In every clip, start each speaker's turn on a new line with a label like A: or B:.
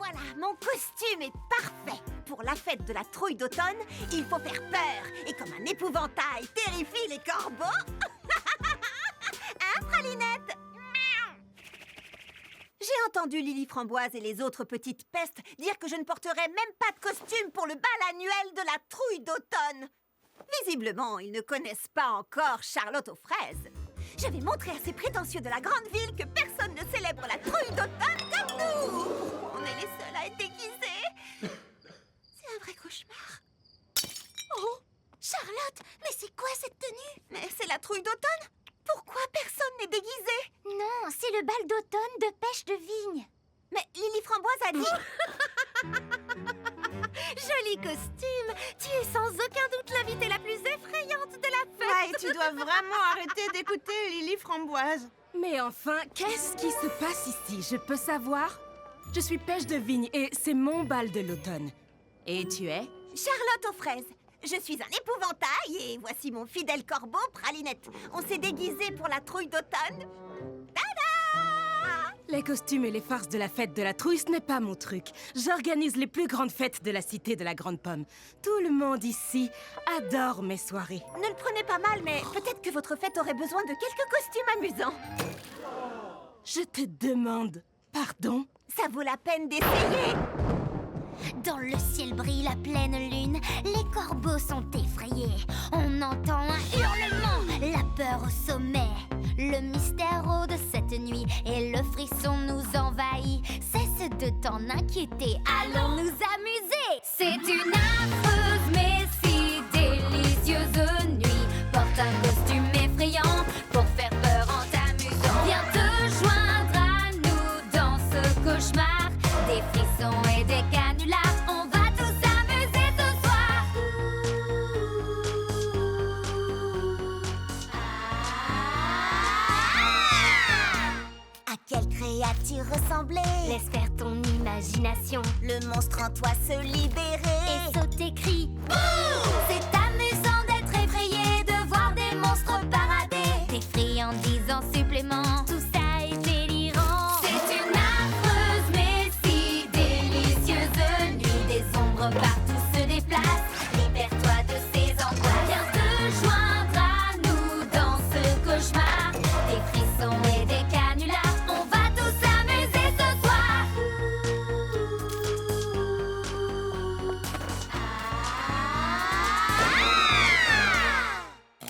A: Voilà, mon costume est parfait. Pour la fête de la trouille d'automne, il faut faire peur. Et comme un épouvantail terrifie les corbeaux... Hein, Pralinette? J'ai entendu Lily Framboise et les autres petites pestes dire que je ne porterais même pas de costume pour le bal annuel de la trouille d'automne. Visiblement, ils ne connaissent pas encore Charlotte aux fraises. Je vais montrer à ces prétentieux de la grande ville que personne ne célèbre la trouille d'automne comme nous. On est les seuls à être déguisés. C'est un vrai cauchemar. Oh, Charlotte, mais c'est quoi cette tenue? Mais c'est la trouille d'automne. Pourquoi personne n'est déguisé?
B: Non, c'est le bal d'automne de pêche de vigne.
A: Mais Lily Framboise a dit... Joli costume. Tu es sans aucun doute l'invitée la plus effrayante de la fête.
C: Ouais, tu dois vraiment arrêter d'écouter Lily Framboise.
D: Mais enfin, qu'est-ce qui se passe ici? Je peux savoir? Je suis Pêche de Vigne et c'est mon bal de l'automne. Et tu es?
A: Charlotte aux fraises. Je suis un épouvantail et voici mon fidèle corbeau, Pralinette. On s'est déguisés pour la trouille d'automne. Tada!
D: Les costumes et les farces de la fête de la trouille, ce n'est pas mon truc. J'organise les plus grandes fêtes de la cité de la Grande Pomme. Tout le monde ici adore mes soirées.
A: Ne le prenez pas mal, mais peut-être que votre fête aurait besoin de quelques costumes amusants.
D: Je te demande pardon?
A: Ça vaut la peine d'essayer.
B: Dans le ciel brille la pleine lune, les corbeaux sont effrayés. On entend un hurlement, la peur au sommet. Le mystère de cette nuit et le frisson nous envahit. Cesse de t'en inquiéter, allons nous amuser. C'est une affreuse mais si délicieuse nuit. Porte un costume effrayant pour faire peur en t'amusant. Viens te joindre à nous dans ce cauchemar. Des frissons et des canulars, on va tous s'amuser ce soir.
A: À quelle créature ressembler?
B: Laisse faire ton imagination
A: Le monstre en toi se libérer.
B: et saute tes cris. C'est amusant d'être effrayé, de voir des monstres parader. Des friandises en supplément, tout ça est délirant. C'est une affreuse mais si délicieuse nuit. Des ombres partout se déplacent, libère-toi de ces angoisses. Viens te joindre à nous dans ce cauchemar. Des frissons et des canulars, on va tous s'amuser ce soir.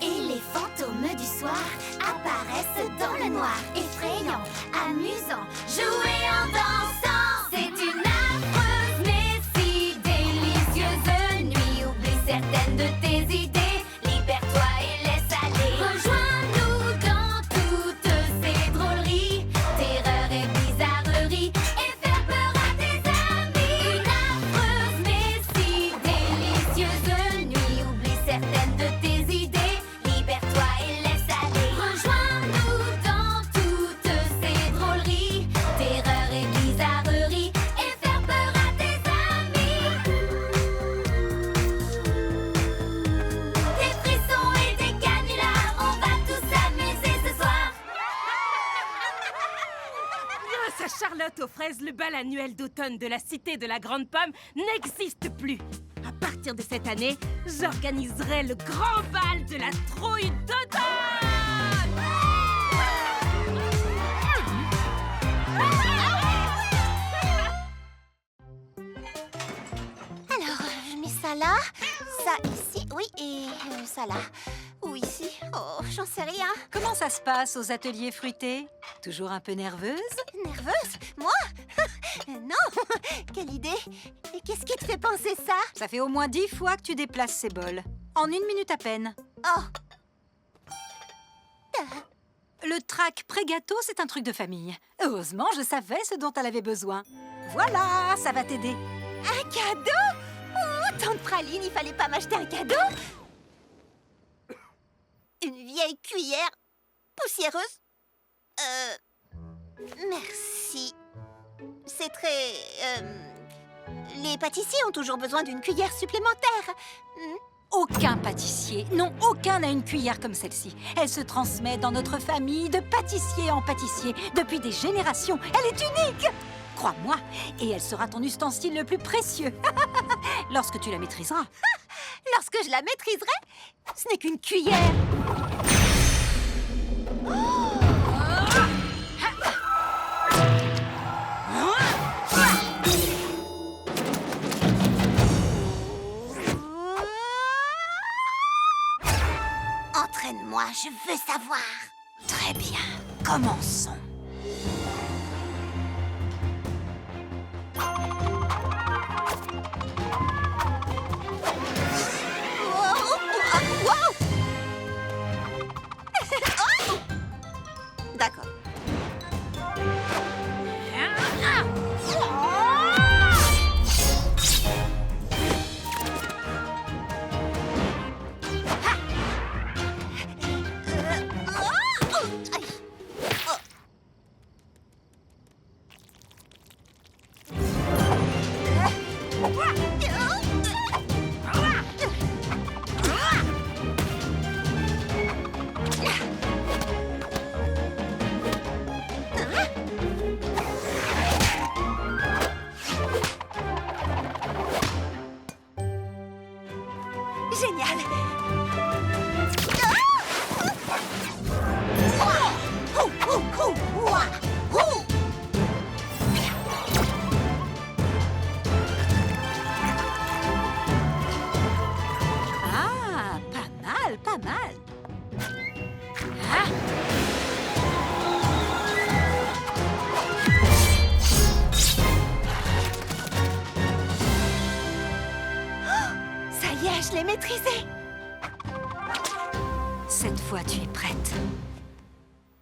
B: Et les fantômes du soir apparaissent dans le noir, effrayants, amusants, jouer en dansant. C'est une affreuse mais si délicieuse nuit. Oublie certaines de tes idées, libère-toi et laisse aller. Rejoins-nous dans toutes ces drôleries, terreur et bizarrerie, et faire peur à tes amis. Une affreuse mais si délicieuse nuit. Oublie certaines de tes idées, libère-toi et laisse aller. Rejoins-nous dans toutes ces drôleries, terreur et bizarrerie, et faire peur à tes amis. Des frissons et des canulars, on va tous s'amuser ce soir.
D: Grâce à Charlotte aux fraises, le bal annuel d'automne de la cité de la Grande Pomme n'existe plus. À partir de cette année, j'organiserai le grand bal de la trouille d'automne.
A: Alors, je mets ça là, ça ici, oui, et ça là. Ou ici. Oh, j'en sais rien.
E: Comment ça se passe aux ateliers fruités? Toujours un peu nerveuse?
A: Nerveuse? Moi? Non. Quelle idée. Et qu'est-ce qui te fait penser ça?
E: Ça fait au moins 10 fois que tu déplaces ces bols. En 1 minute à peine.
A: Oh.
E: Le trac pré-gâteau, c'est un truc de famille. Heureusement, je savais ce dont elle avait besoin. Voilà, ça va t'aider.
A: Un cadeau? Oh, tante Praline, il fallait pas m'acheter un cadeau? Une vieille cuillère poussiéreuse? Merci. C'est très... Les pâtissiers ont toujours besoin d'une cuillère supplémentaire.
E: Aucun pâtissier, non, aucun n'a une cuillère comme celle-ci. Elle se transmet dans notre famille de pâtissier en pâtissier depuis des générations. Elle est unique! Crois-moi, et elle sera ton ustensile le plus précieux. Lorsque tu la maîtriseras.
A: Lorsque je la maîtriserai, ce n'est qu'une cuillère. Entraîne-moi, je veux savoir.
E: Très bien, commençons.
A: D'accord. Génial.
E: Ah, pas mal, pas mal. Ah,
A: Ça y est, je l'ai maîtrisé.
E: cette fois, tu es prête.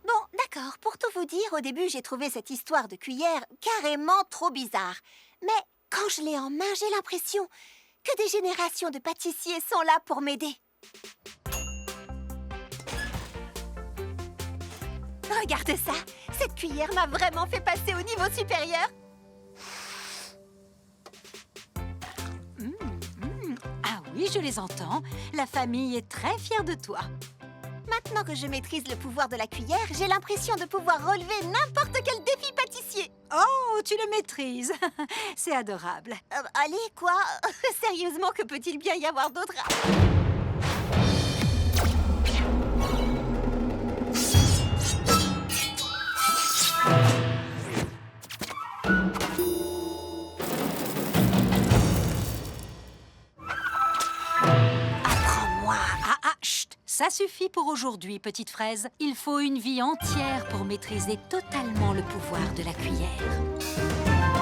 A: Bon, d'accord, pour tout vous dire, au début, j'ai trouvé cette histoire de cuillère carrément trop bizarre. Mais quand je l'ai en main, j'ai l'impression que des générations de pâtissiers sont là pour m'aider. Regarde ça, cette cuillère m'a vraiment fait passer au niveau supérieur.
E: Ah oui, je les entends. La famille est très fière de toi.
A: Maintenant que je maîtrise le pouvoir de la cuillère, j'ai l'impression de pouvoir relever n'importe quel défi pâtissier.
E: Oh, tu le maîtrises. C'est adorable.
A: Allez, quoi? Sérieusement, que peut-il bien y avoir d'autre?
E: Apprends-moi. Ah, chut. Ça suffit pour aujourd'hui, petite fraise. Il faut une vie entière pour maîtriser totalement le pouvoir de la cuillère.